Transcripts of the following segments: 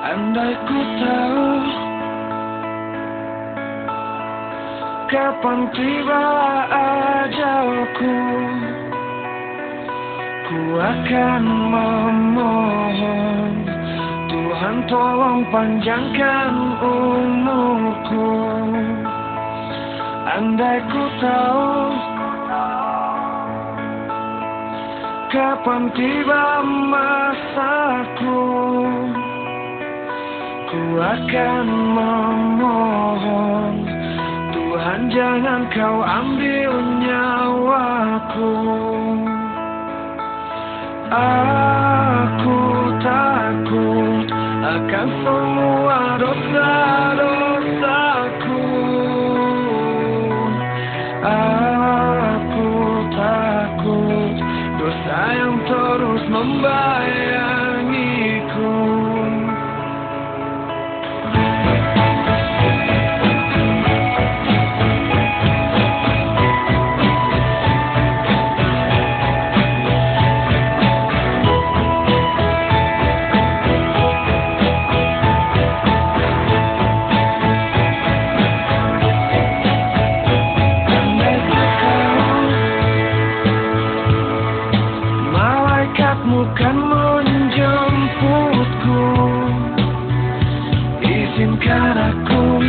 Andai ku tahu kapan tiba ajalku, ku akan memohon Tuhan tolong panjangkan umurku. Andai ku tahu kapan tiba masaku, ku akan memohon Tuhan jangan kau ambil nyawaku. Aku takut akan semua dosa-dosaku. Aku takut dosa yang terus membayangiku. Kan menjemputku, izinkan aku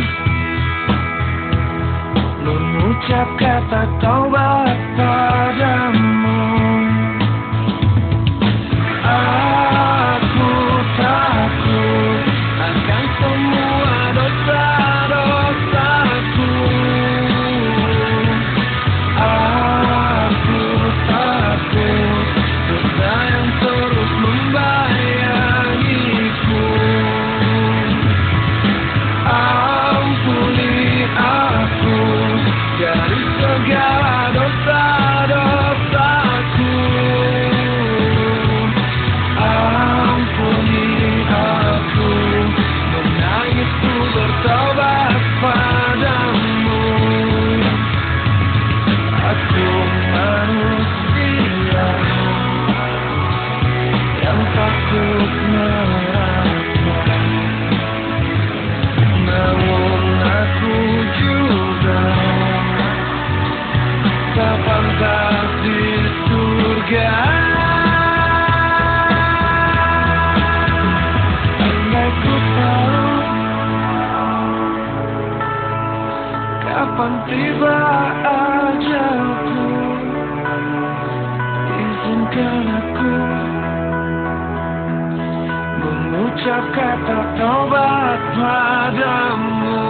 mengucap kata taubat padamu. Aku takut akan semua dosa-dosaku. Aku takut dosa yang terus membayangiku. Ampuni aku dari segala dosa-dosaku. Ampuni aku, menangisku bertobat padamu. Aku manusia yang takut neraka, namun aku juga tak pantas di surga. Andai ku tahu kapan tiba ajalku, izinkan aku mengucap kata taubat padamu.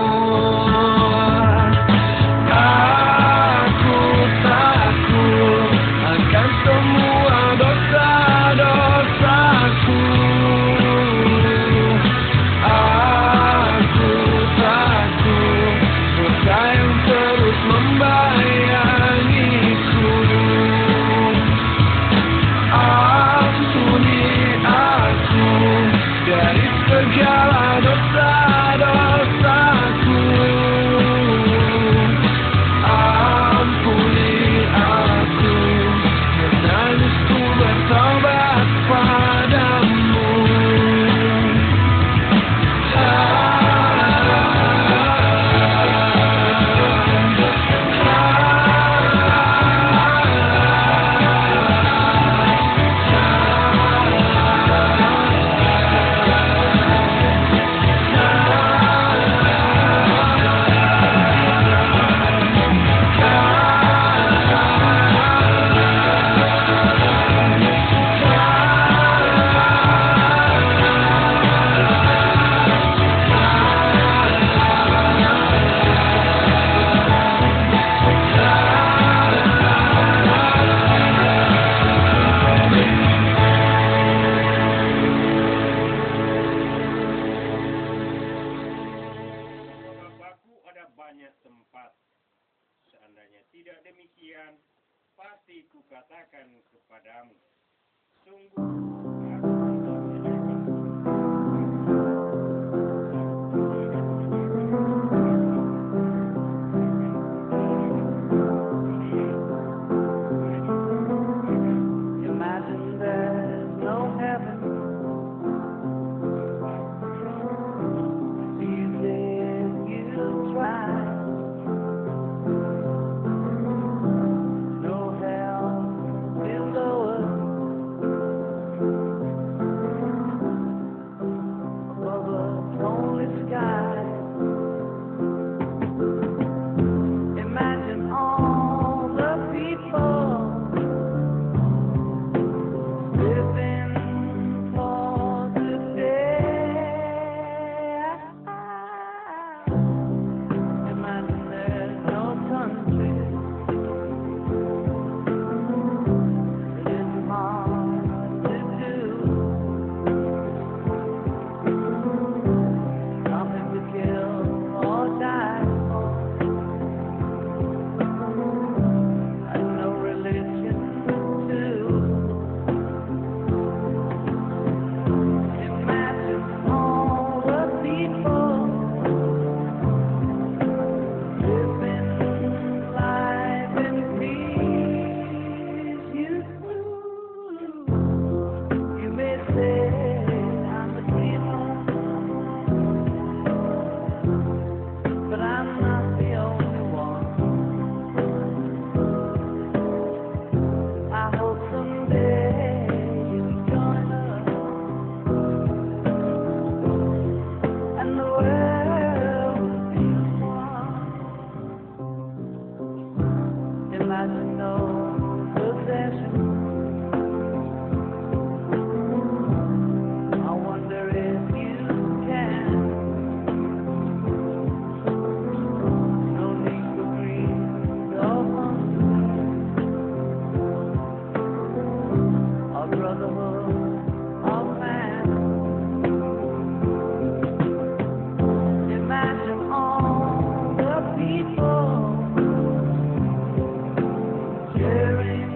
Aku takut akan semua dosa-dosaku. Aku takut dosa yang terus membayangiku. Ampuni aku dari segala dosa-dosaku. Ampuni aku, menangisku bertobat padamu. banyak tempat. Seandainya tidak demikian, pasti kukatakan kepadamu, sungguh aku tidak menyediakan Imagine there's no heaven. brotherhood of man. Imagine all the people sharing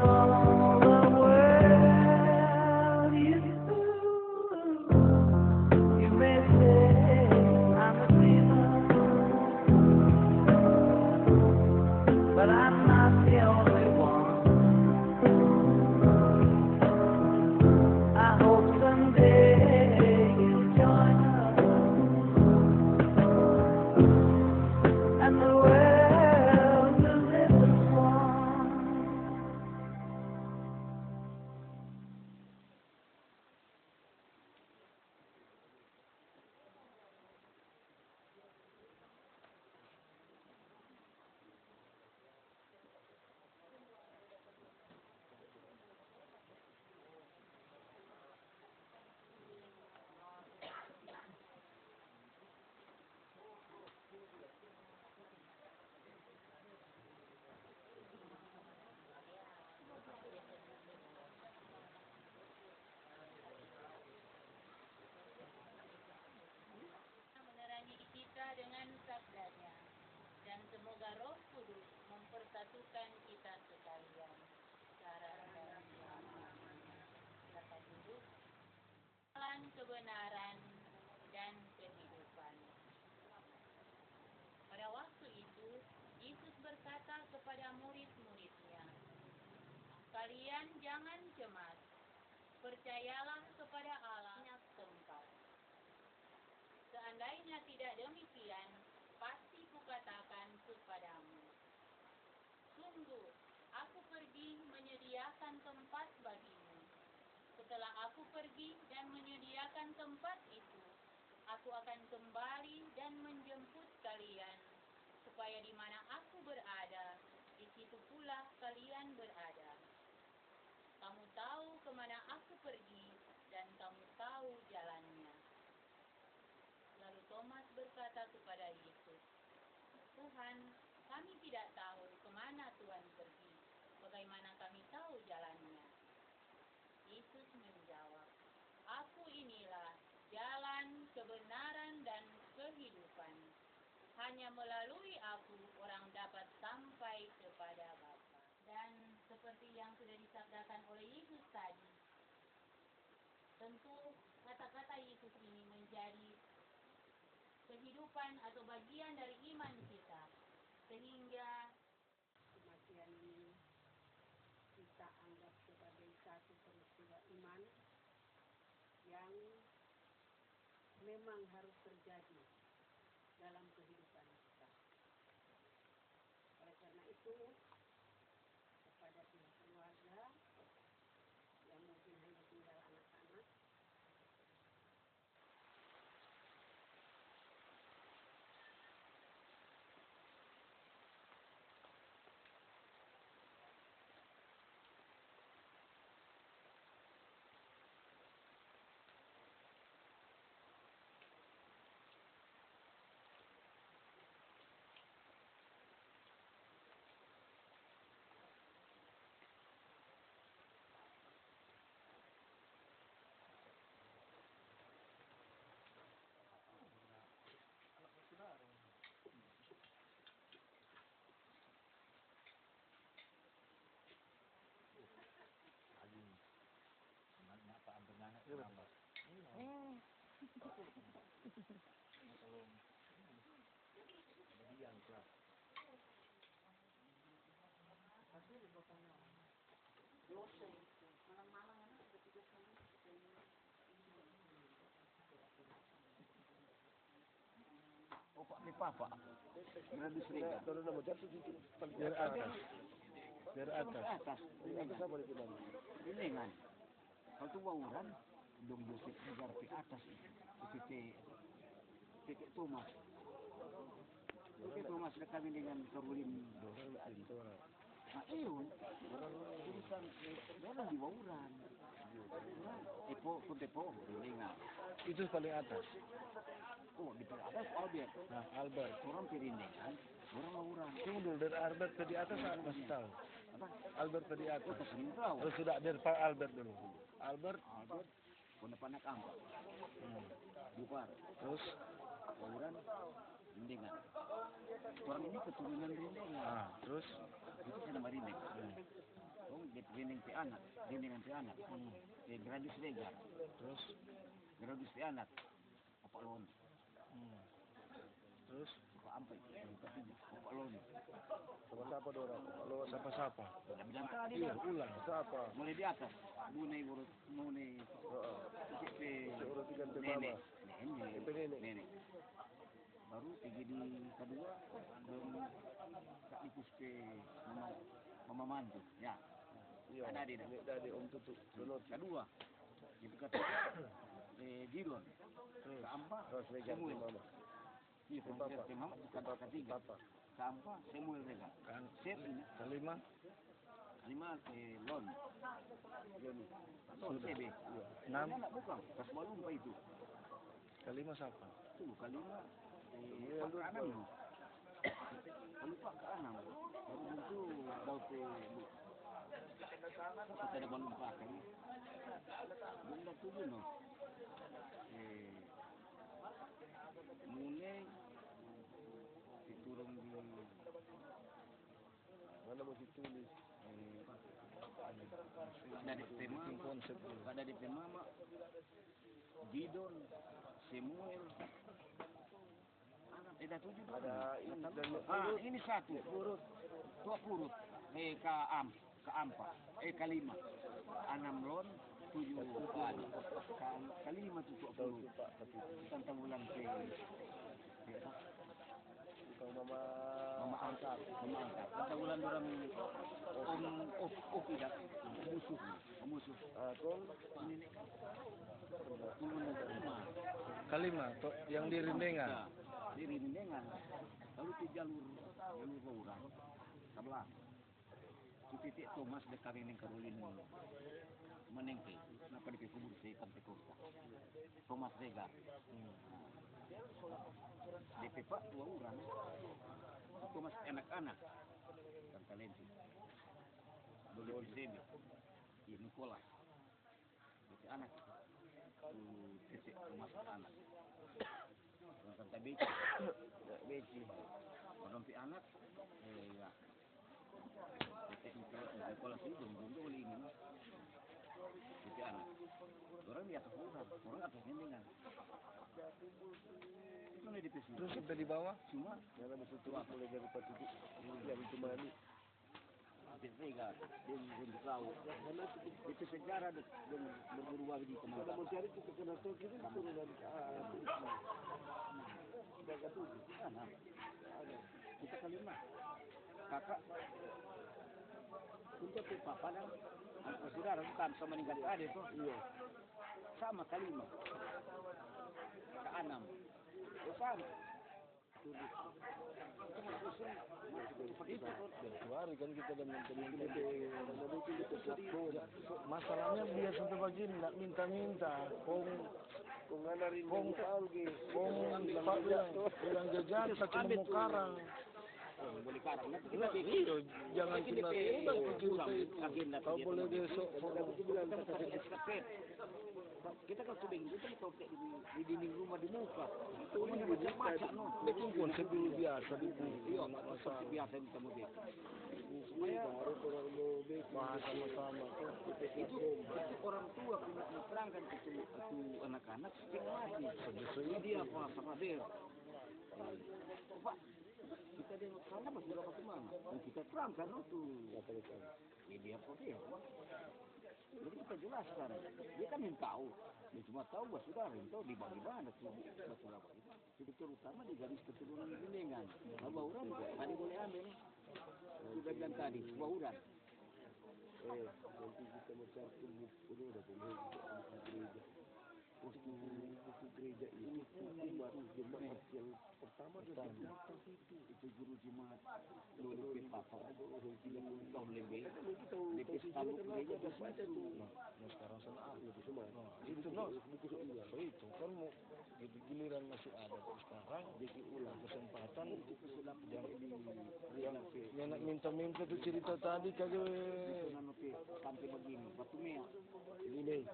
all the world. You may say I'm a dreamer, but I'm not the only one. I hope someday you'll join us and the world will live as one. Menerangi kita dengan sabdanya, dan semoga Roh Kudus mempersatukan kita sekalian. Sekarang dan selamanya. Silakan duduk. Jalan kebenaran dan kehidupan. Pada waktu itu, Yesus berkata kepada murid-muridnya, "Kalian jangan cemas, percayalah kepada Allah banyak tempat. Seandainya tidak demikian, pasti kukatakan kepadamu, sungguh, aku pergi menyediakan tempat bagimu. Setelah aku pergi dan menyediakan tempat itu, aku akan kembali dan menjemput kalian, supaya di mana aku berada, di situ pula kalian berada. Kamu tahu kemana aku pergi, dan kamu tahu jalannya." Lalu Thomas berkata kepada Yesus, "Tuhan, kami tidak tahu kemana Tuhan pergi. Bagaimana kami tahu jalannya?" Yesus menjawab, "Aku inilah jalan, kebenaran, dan kehidupan. Hanya melalui aku orang dapat sampai kepada Bapa." Dan seperti yang sudah disabdakan oleh Yesus tadi, tentu kata-kata Yesus ini menjadi kehidupan atau bagian dari iman kita, sehingga kematian ini kita anggap sebagai satu peristiwa iman yang memang harus terjadi dalam kehidupan kita. Oleh karena itu, kepada pihak keluarga yang mungkin hanya tinggal anak-anak, Pak. Biar atas. Ini kan. Kalau tu bauran, dong Yosef negar di atas titik Thomas. Titik Thomas dekat dengan Karolin. Nah, iyon. Orang di bauran. Tepo, ini kan. Itu paling atas. Oh, di atas Albert. Nah, Albert. Orang Piringan, orang bauran. Tunggu dulu, dari Albert ke di atas saya masih tahu. Apa? Albert tadi aku. Oh, Tasanin Perahu. Terus sudah dari Pak Albert dulu. Albert. Albert, Panak Ampa, Bupar, Terus. Bawuran, Rindengan. Orang ini keturunan Rindengan. Terus. Itu saya nama Rindeng. Oh, dia Rindeng pe anak, Rindengan pe anak. Gradus Regar. Terus. Gradus pe anak. Apa Lon? Terus. Apa Ampai? Apa Lon? Siapa dorang? Kalau siapa? Sudah bilang tadi Iya, kan. ulang. Siapa? Mulai di atas. Munai urut, munai. Urut ikan Nenek. Nenek. Baru pergi di kedua belum tak ikut ke mama mantu ya Iya. ada dia Ini dari Om Tutu. kedua itu ketiga Jidon keempat Terus Regar Samuel Mama. iya Papa. mama ketiga Papa. keempat Samuel Regar Kan. set ini Kelima. Lon Lon CB 6. anak bukan pas baru lupa itu Kelima siapa? tuh kelima Pak Anam lupa ke Anam baru itu bau ke kita ada balon pakai benda tujuh no Mune diturun di Mana mesti tulis? ada di tema Konsep. ada di tema Gidon Samuel ada tujuh Ada ini dan ini satu purut tua purut keempat kelima Anam Lon 7 kelima tuh tua purut Pak tapi tentang bulan ke kalau Mama mama angkat tentang bulan orang tidak musuh Kong ini turun kelima kelima toh yang di Rindengan. ya, di Rindengan lalu ke jalur Bawuran sebelah itu titik Thomas dekat Rineng Karolin menengke kenapa di kubur saya kan Kota Thomas Regar DP Pak Bawuran Thomas anak-anak dan talenti boleh di sini ya Nikola DP anak titik Thomas anak Kanta Beci orang pi anak ya Nikola sih belum boleh ini mah DP anak orang di atas orang atas Rindengan itu nih DP Terus sampai di bawah cuma yang mesti tulis mulai dari Pak Tutu. Yang itu mana? Regar dan Tahu karena itu sejarah dan berubah di kemana Kalau mau cari kita kena tahu kita turun dari jaga tujuh. kita kelima kakak untuk papa dan saudara bukan sama dengan adik tuh Iya. sama kelima ke enam sama Itu hari kan kita dan teman-teman masalahnya dia sampai begini nak minta-minta kong Pak bilang jajan tak cuma mau karang. boleh karang nanti kita Iya, jangan cuma agenda kau boleh besok kita kan sudah itu kan kalau di dinding rumah di muka itu ini macam-macam no itu konsep dulu biasa di iya masa biasa di kamu dia supaya bahas sama-sama itu orang tua punya menerangkan itu anak-anak yang mati ini dia apa sama dia Pak kita dengan sana masih berapa kemana dan kita terangkan itu ini dia apa dia jadi kita jelaskan dia kan yang tahu dia cuma tahu bahwa saudara yang tahu dibagi mana tuh batu apa itu terutama di garis keturunan Rindengan Bawuran tadi boleh ambil sudah bilang tadi Bawuran nanti kita mau cari ini udah boleh gereja Waktu gereja ini jemaat yang pertama itu guru jemaat dulu ke papa 30 tahun lebih di Istanbul gereja berapa itu sekarang sana itu semua itu itu kan mau jadi giliran masih ada sekarang jadi ulang kesempatan yang Yang nak minta-minta tu cerita tadi kagak. Sampai begini, batu merah. Ini deh.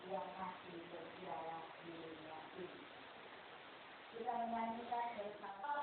Yang masih berjalan di dunia ini. Kita menyanyikan bersama.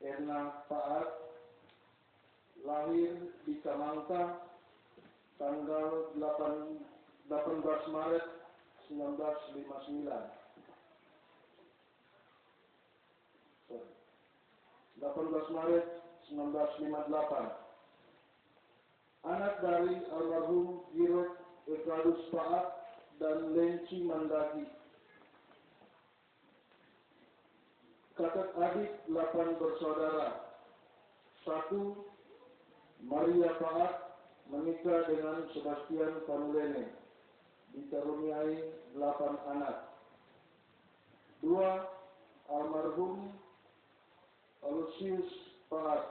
Erna Paat lahir di Kamangka tanggal 18 Maret 1959. 18 Maret 1958. Anak dari almarhum Girot Ekladus Paat dan Lenci Mandaki. Kakak adik 8 bersaudara. 1. Maria Paat menikah dengan Sebastian Panulene, dikaruniai 8 anak. 2. Almarhum Aloysius Paat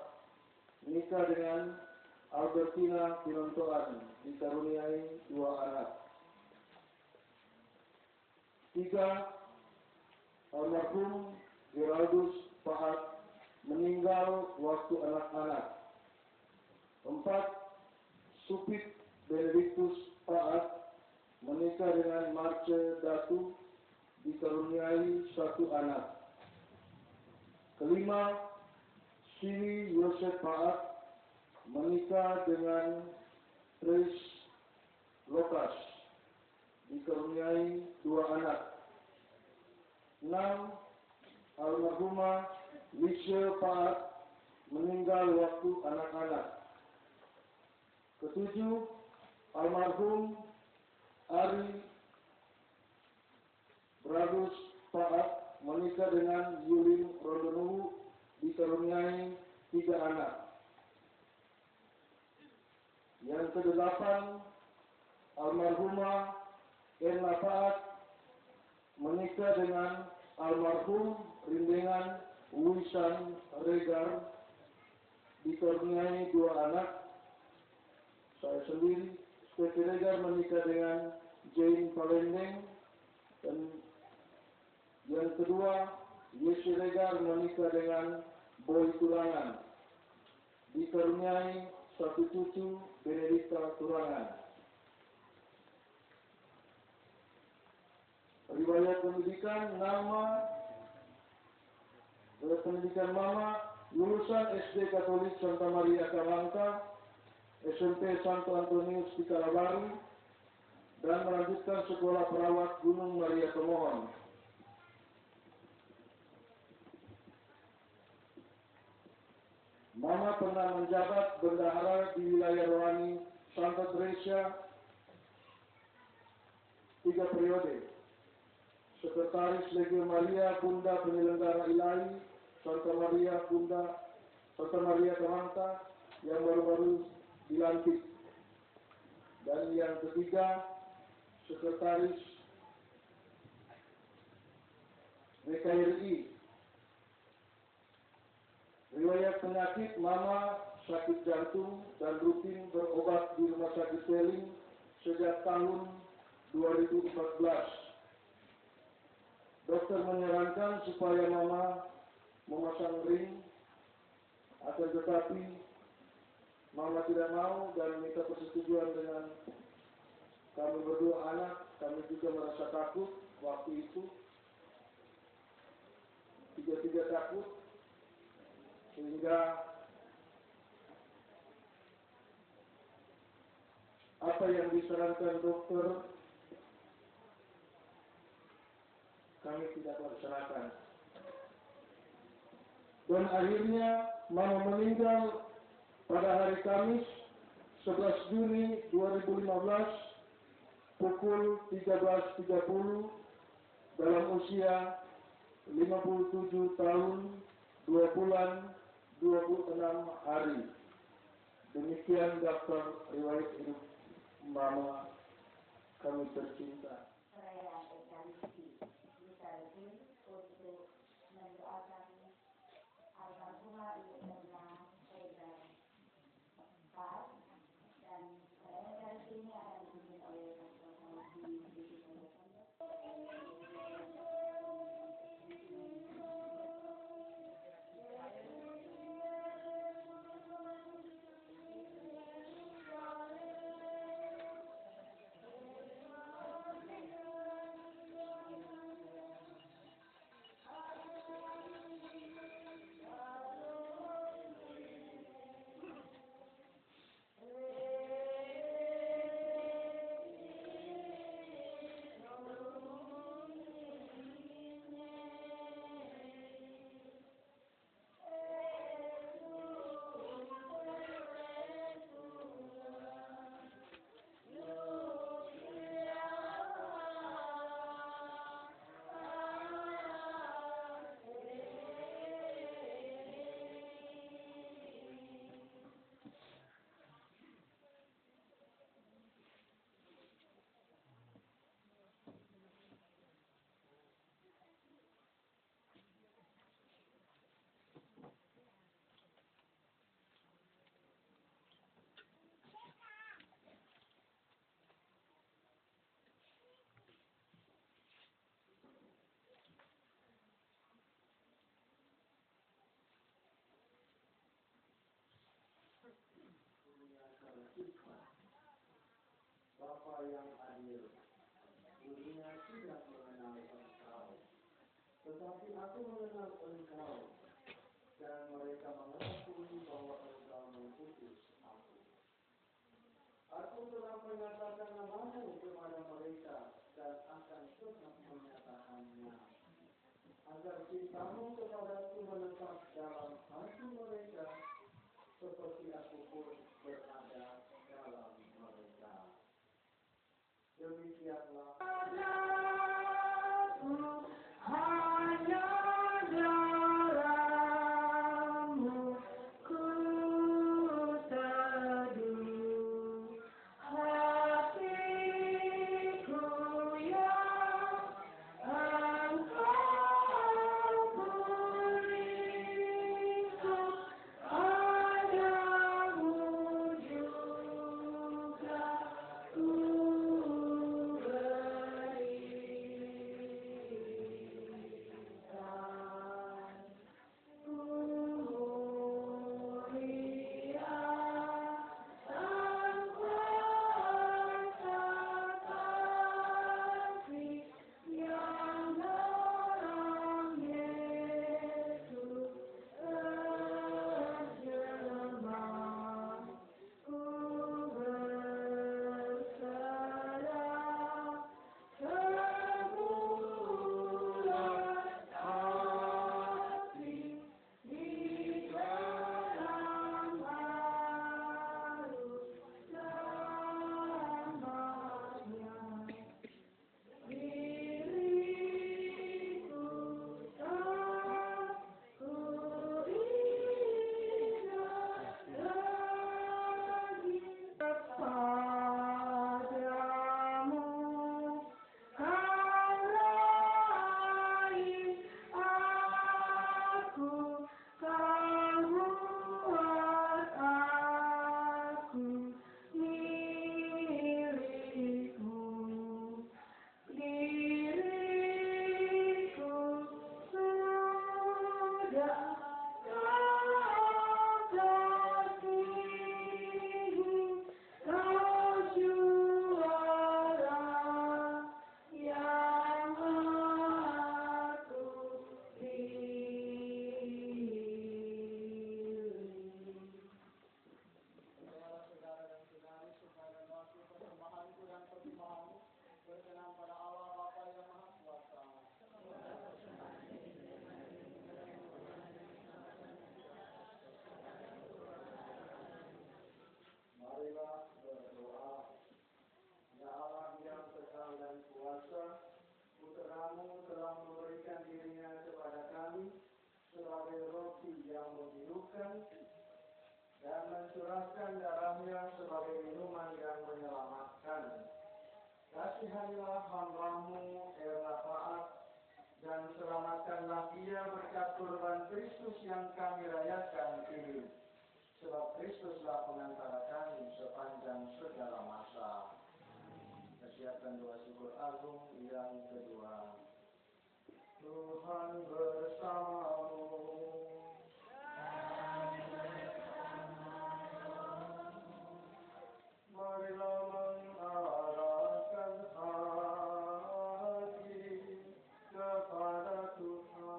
menikah dengan Albertina Pinontoan, dikaruniai 2 anak. 3. Almarhum Geraldus Paat meninggal waktu anak-anak. 4. Supit Benedictus Paat menikah dengan Marce Datu, dikaruniai 1 anak. 5. Siwi Yosef Paat menikah dengan Tris Lokas, dikaruniai 2 anak. 6. Almarhumah Lise Paat meninggal waktu anak-anak. 7. Almarhum Ari Bradus Paat menikah dengan Yulin Rondonuwu, dikaruniai 3 anak. Yang ke-8, almarhumah Erna Paat menikah dengan almarhum Rindengan Wisan Regar, dikaruniai 2 anak. Saya sendiri, Steffi Regar, menikah dengan Jane Palendeng. Dan yang kedua, Yesi Regar menikah dengan Boy Tulangan, dikaruniai satu cucu Benedikta Turangan. Riwayat pendidikan pendidikan mama, lulusan SD Katolik Santa Maria Kamangka, SMP Santo Antonius di Kalabari, dan melanjutkan sekolah perawat Gunung Maria Kemohon. Mama pernah menjabat bendahara di wilayah rohani Santa Teresa 3 periode, Sekretaris Legio Maria Bunda Penyelenggara Ilahi Santa Maria Kamangka yang baru-baru dilantik, dan yang ketiga Sekretaris BKRI. Riwayat penyakit mama sakit jantung dan rutin berobat di Rumah Sakit Seling sejak tahun 2014. Dokter menyarankan supaya mama memasang ring, akan tetapi mama tidak mau dan minta persetujuan dengan kami berdua anak. Kami juga merasa takut waktu itu, tiga-tiga takut, sehingga apa yang disarankan dokter kami tidak laksanakan. Dan akhirnya mama meninggal pada hari Kamis 11 Juni 2015 pukul 13.30 dalam usia 57 tahun 2 bulan 26 hari. Demikian daftar riwayat hidup mama kami tercinta. Perayaan Ekaristi Liturgi untuk mendoakan almarhumah Ibu Erna Regar Pas, dan perayaan Ekaristi ini akan dipimpin oleh Bapak Haji Bapa yang adil, dunia tidak mengenal Engkau, tetapi aku mengenal Engkau, dan mereka mengakui bahwa Engkau mengutus aku. Aku telah menyatakan namamu kepada mereka dan akan tetap menyatakannya, agar cintamu kepadaku menetap dalam hati mereka, seperti aku pun berada dalam mereka. Demikianlah. Marilah berdoa. Ya Allah yang kekal dan kuasa, Putramu telah memberikan dirinya kepada kami sebagai roti yang menghidupkan dan mencurahkan darahnya sebagai minuman yang menyelamatkan. Kasihanilah hamba-Mu Ernafaat dan selamatkanlah dia berkat kurban Kristus yang kami rayakan ini. Sebab Kristuslah pengantara kami sepanjang segala masa. Persiapkan doa syukur agung yang kedua. Tuhan bersamamu. Marilah mengarahkan hati kepada Tuhan.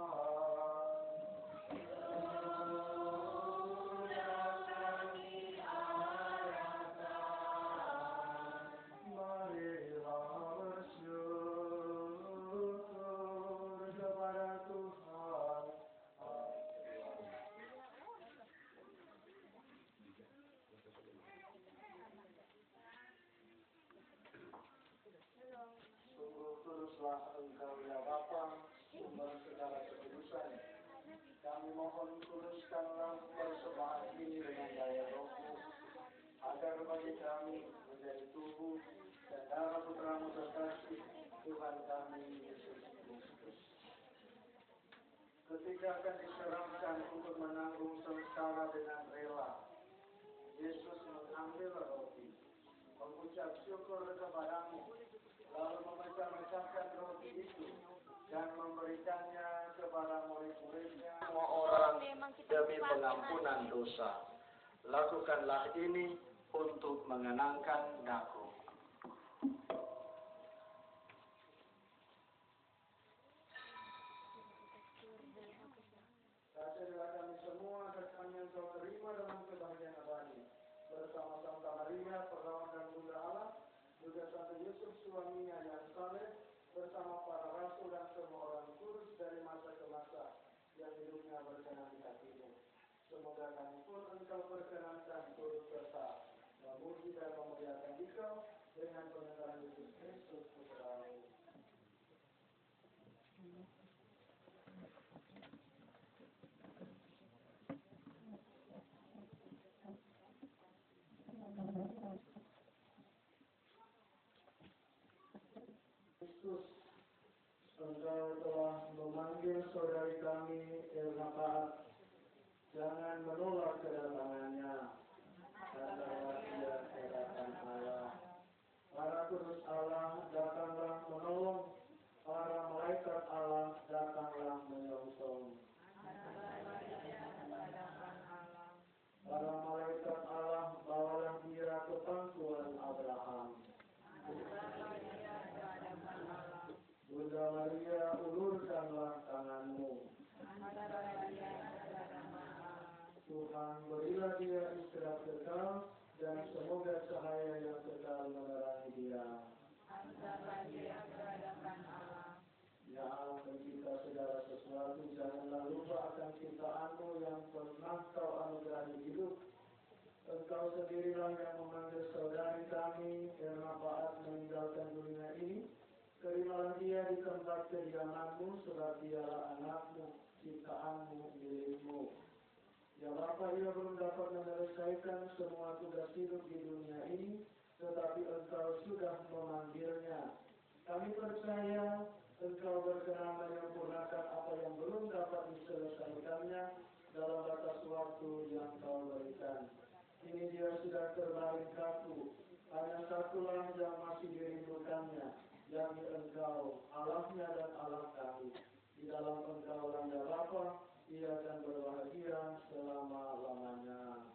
Marilah bersyukur kepada Tuhan. Sungguh kuduslah Engkau ya Bapa, sumber segala kekudusan. Kami mohon kuduskanlah persembahan ini dengan daya Roh-Mu, agar bagi kami menjadi tubuh dan darah Putra-Mu terkasih, Tuhan kami Yesus Kristus. Ketika akan diserahkan untuk menanggung sengsara dengan rela, Yesus mengambil roti, mengucap syukur kepadamu, lalu memecah-mecahkan roti itu dan memberikannya kepada murid-muridnya. Semua orang demi pengampunan dosa. Lakukanlah ini untuk mengenangkan aku. Kasihlah kami semua agar kami Engkau terima dalam kebahagiaan abadi. Bersama Santa Maria, Perawat dan Bunda Allah, juga Santo Yusuf suaminya yang saleh, bersama para rasul dan semua orang kudus dari masa ke masa, yang hidupnya berkenan di hati-Mu. Semoga kami pun Engkau perkenankan turut serta memuji dan memuliakan Dikau dengan pengenalan Yesus Kristus Putra-Mu. Kristus, Engkau telah memanggil saudari kami Ernafaat. Jangan menolak kedatangannya. Datanglah dia hadapan Allah. Para kudus Allah, datanglah menolong. Para malaikat Allah, datanglah menyongsong. Para malaikat Allah, bawalah dia ke pangkuan Abraham. Bunda Maria, ulurkanlah tangan-Mu. Tuhan, berilah dia istirahat kekal dan semoga cahaya yang kekal menerangi dia. Ya Allah, pencipta segala sesuatu, janganlah lupa akan ciptaan-Mu yang pernah Kau anugerahi hidup. Engkau sendirilah yang memanggil saudari kami Ernafaat meninggalkan dunia ini. Terimalah dia di tempat kediaman-Mu, sebab dialah anak-Mu, ciptaan-Mu, milik-Mu. Ya Bapa, ia belum dapat menyelesaikan semua tugas hidup di dunia ini, tetapi Engkau sudah memanggilnya. Kami percaya Engkau berkenan menyempurnakan apa yang belum dapat diselesaikannya dalam batas waktu yang Kau berikan. Ini dia sudah terbaring kaku, hanya satulah yang masih dirindukannya, yakni Engkau, Allahnya dan Allah kami. Di dalam Engkau lah ya Bapa, ia akan berbahagia selama-lamanya.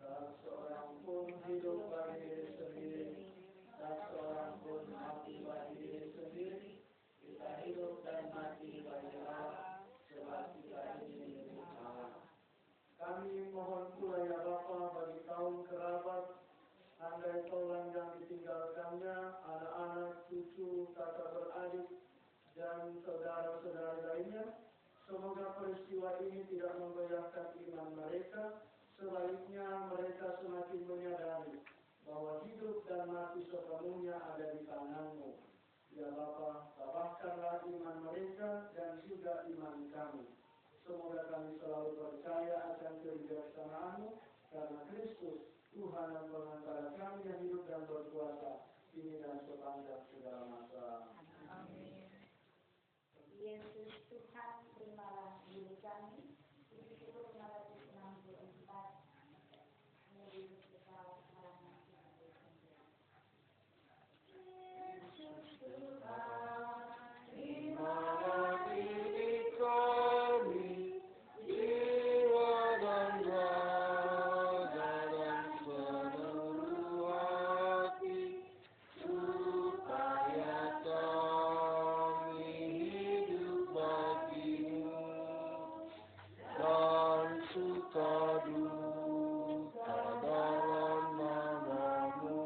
Tak seorang pun hidup bagi diri sendiri, tak seorang pun mati bagi diri sendiri. Kita hidup dan mati bagi Allah, sebab kita ini milik Allah. Kami mohon pula ya Bapa bagi kaum kerabat, andai taulan yang ditinggalkannya, anak-anak, cucu, kakak beradik, dan saudara-saudara lainnya. Semoga peristiwa ini tidak menggoyahkan iman mereka, sebaliknya mereka semakin menyadari bahwa hidup dan mati sepenuhnya ada di tangan-Mu. Ya Bapa, tabahkanlah iman mereka dan juga iman kami. Semoga kami selalu percaya akan kebijaksanaan-Mu, karena Kristus, Tuhan dan pengantara kami yang hidup dan berkuasa, kini dan sepanjang segala masa. Yesus Tuhan, terimalah diri kami. Puji 564, Yesus Tuhan, Yesus Tuhan, Terimalah diri kami, jiwa dan raga dan seluruh hati, supaya kami hidup bagi-Mu dan suka duka dalam nama-Mu,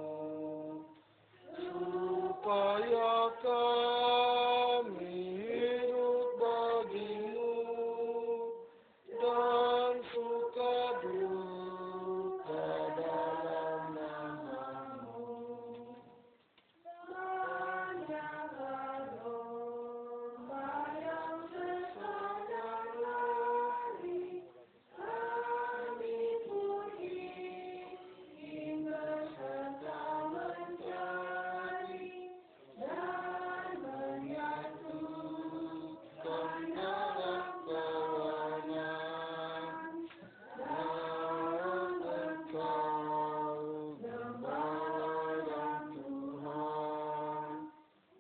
supaya kami hidup bagi-Mu dan suka duka dalam nama-Mu. Banyaklah domba yang sesat dan lari, kami pun ingin berserta mencari dan menyatukan dalam kawanan dalam Engkau, Gembala dan Tuhan,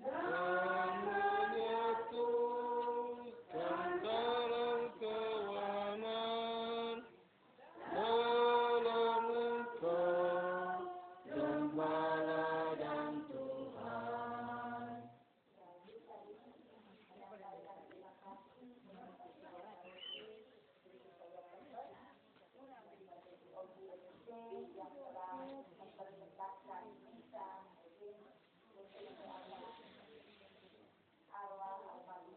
dan menyatukan dalam kawanan dalam Engkau, Gembala dan Tuhan. yang telah memperlihatkan kita arwah almarhum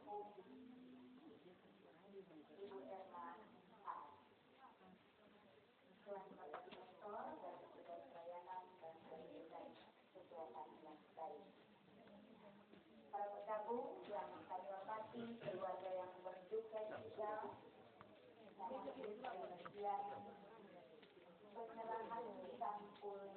Ibu Erna A. Tuhan Pastor dan segala pelayanan dan kegiatan yang baik. Para bergabung yang kami hormati, keluarga yang berduka cita, dalam bagian penyerahan sampul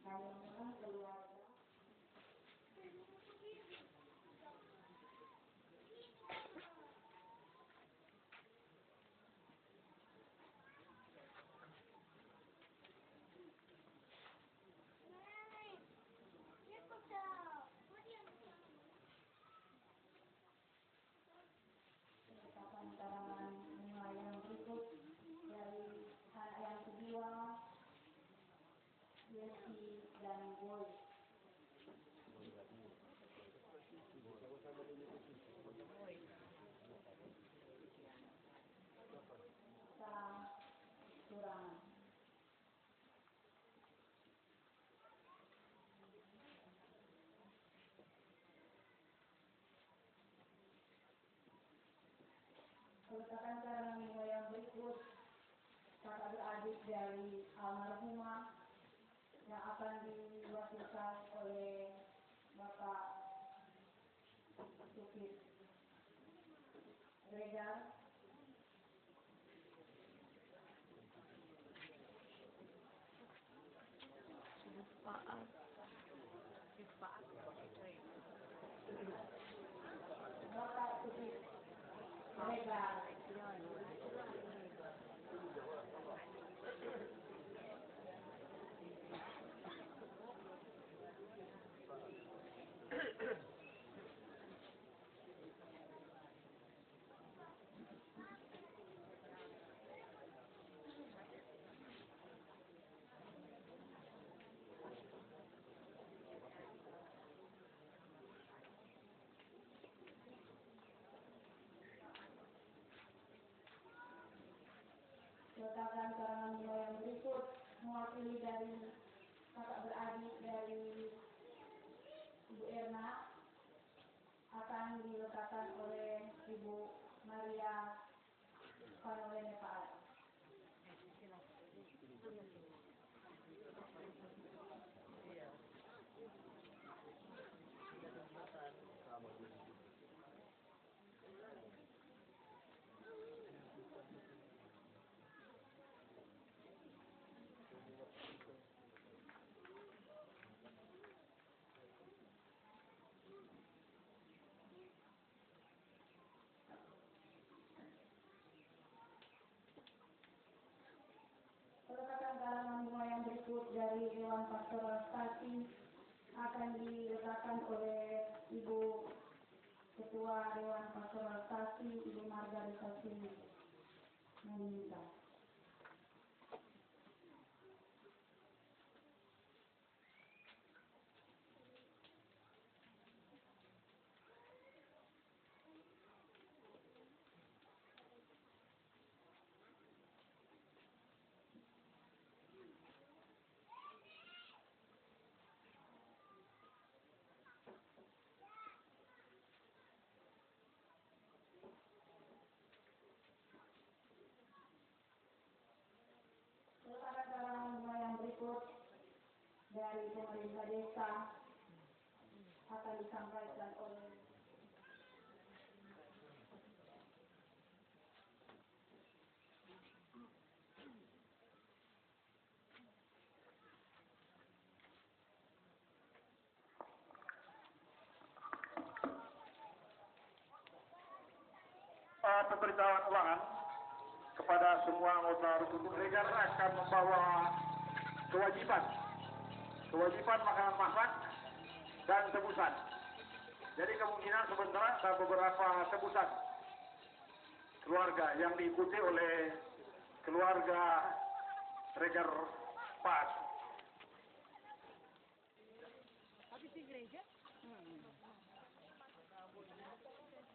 Hanya keluarga. Ucapan karangan bunga yang berikut dari anak yang kedua, Yesi dan Boy. Sang Surangan. Peletakan karangan bunga yang berikut kakak beradik dari almarhumah yang akan diwakilkan oleh Bapak Supir Regar. Bapak Supir Regar. Peletakan karangan bunga yang berikut mewakili dari kakak beradik dari Ibu Erna akan diletakkan oleh Ibu Maria Panolene Paat. Peletakan karangan bunga yang berikut dari Dewan Pastoral Stasi akan diletakkan oleh Ibu Ketua Dewan Pastoral Stasi, Ibu Margarita Sini meminta. Peletakan karangan bunga yang berikut dari pemerintah desa akan disampaikan oleh pemberitahuan ulangan kepada semua anggota Rukun Regar akan membawa kewajiban makanan masak dan tebusan. Jadi kemungkinan sebentar ada beberapa tebusan keluarga yang diikuti oleh keluarga Regar Pas. Habis di gereja?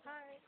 Hai.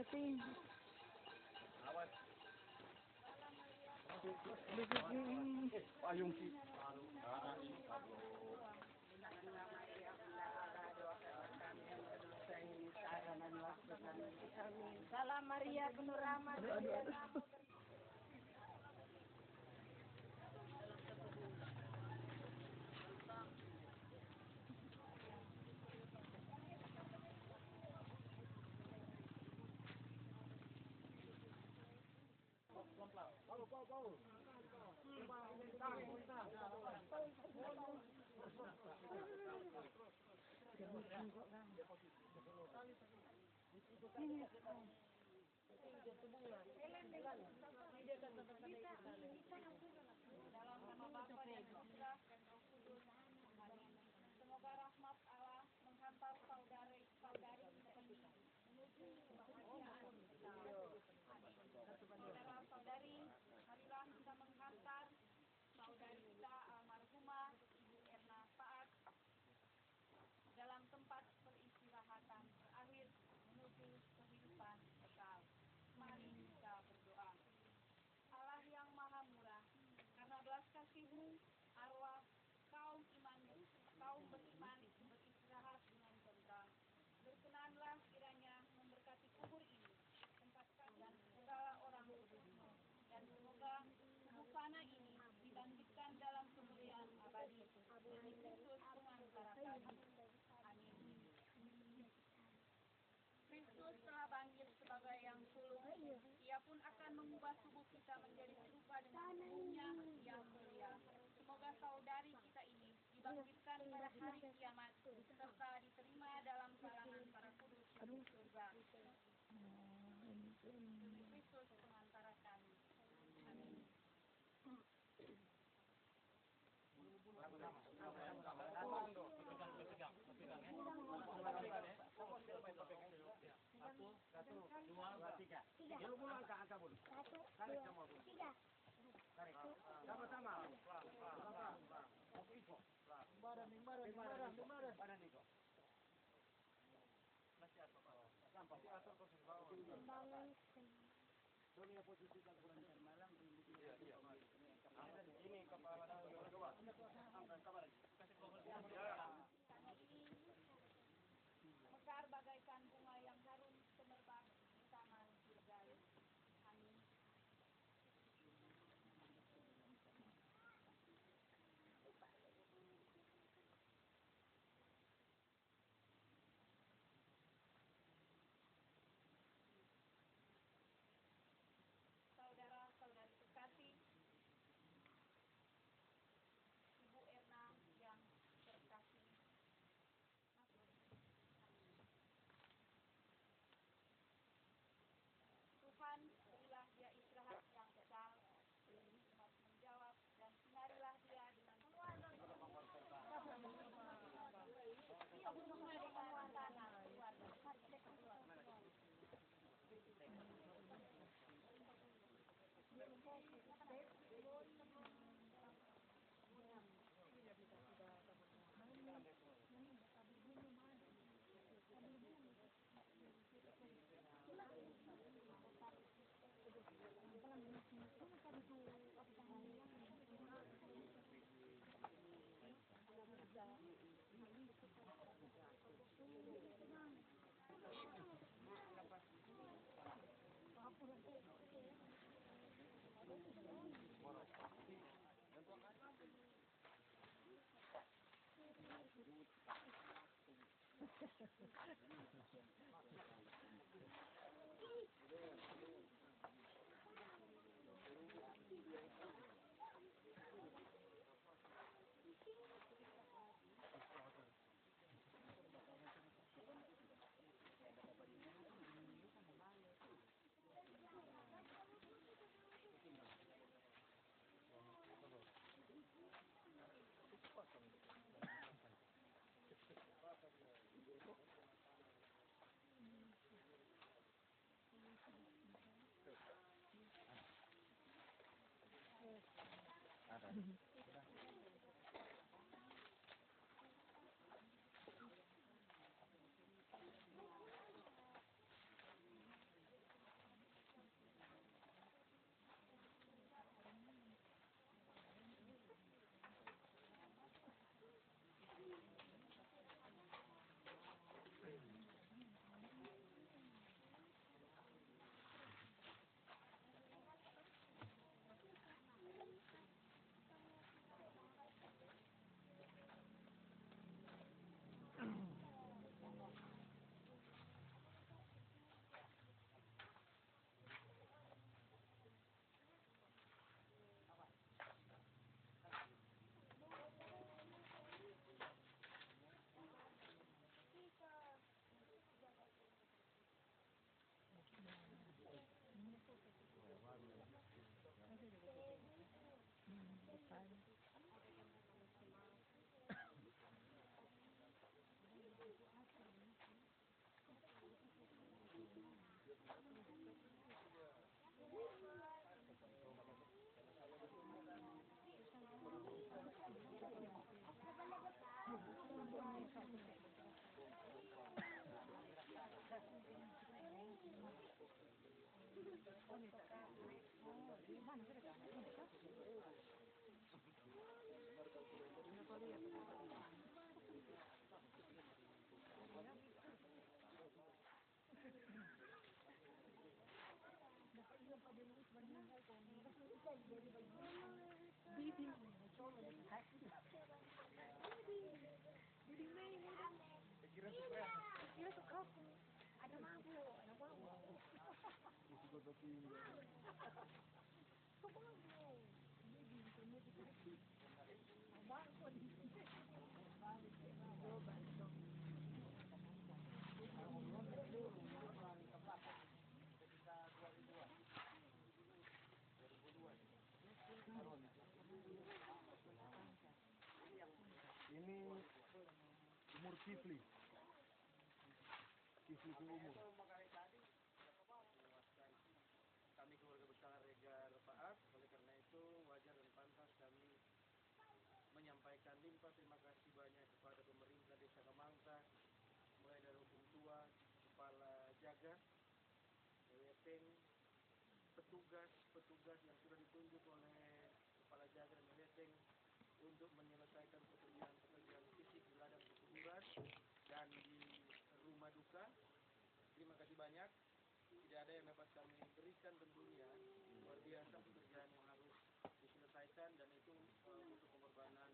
Kasi Payung sih. Salam Maria penuh rahmat. Dalam nama Bapa dan Putra dan Roh Kudus. Amin. Semoga rahmat Allah menghantar saudari-saudari kita ini menuju kebahagiaan kekal. Amin. Saudara-saudari, marilah kita menghantar saudari kita almarhumah Ibu Erna Saat dalam tempat peristirahatan terakhir menuju kehidupan kekal. Mari kita berdoa. Allah yang Maha Murah, karena belas kasih-Mu, arwah kaum beriman beristirahat dengan tentram. Berkenanlah kiranya memberkati kubur ini, tempat dan segala orang kudus-Mu, dan semoga tubuh fana ini dibangkitkan dalam kemuliaan abadi demi Kristus pengantara kami. Amin. Kristus telah bangkit sebagai yang sulung. Ia pun akan mengubah tubuh kita menjadi serupa dengan tubuhnya yang mulia. Semoga saudari kita ini dibangkitkan pada hari kiamat serta diterima dalam kalangan para kudus di surga. Kristus pengantara kami. Amin. Mekar bagaikan bunga yang harum semerbak di taman surgawi. Amin. Saudara-saudari terkasih, Ibu Erna yang terkasih, Tuhan berilah dia istirahat yang kekal, hikmat menjawab, dan sinarilah dia dengan Ini umur Kifli. Kifli itu umur. Kami keluarga besar Rega Refaat, oleh karena itu wajar dan pantas kami menyampaikan limpah terima kasih banyak kepada pemerintah Desa Kamangka, mulai dari Hukum Tua, Kepala Jaga, WWTeng, petugas yang sudah ditunjuk oleh Kepala Jaga dan WWTeng untuk menyelesaikan pekerjaan fisik di ladang pekuburan dan di rumah duka. Terima kasih banyak. Tidak ada yang dapat kami berikan tentunya. Luar biasa pekerjaan yang harus diselesaikan dan itu butuh pengorbanan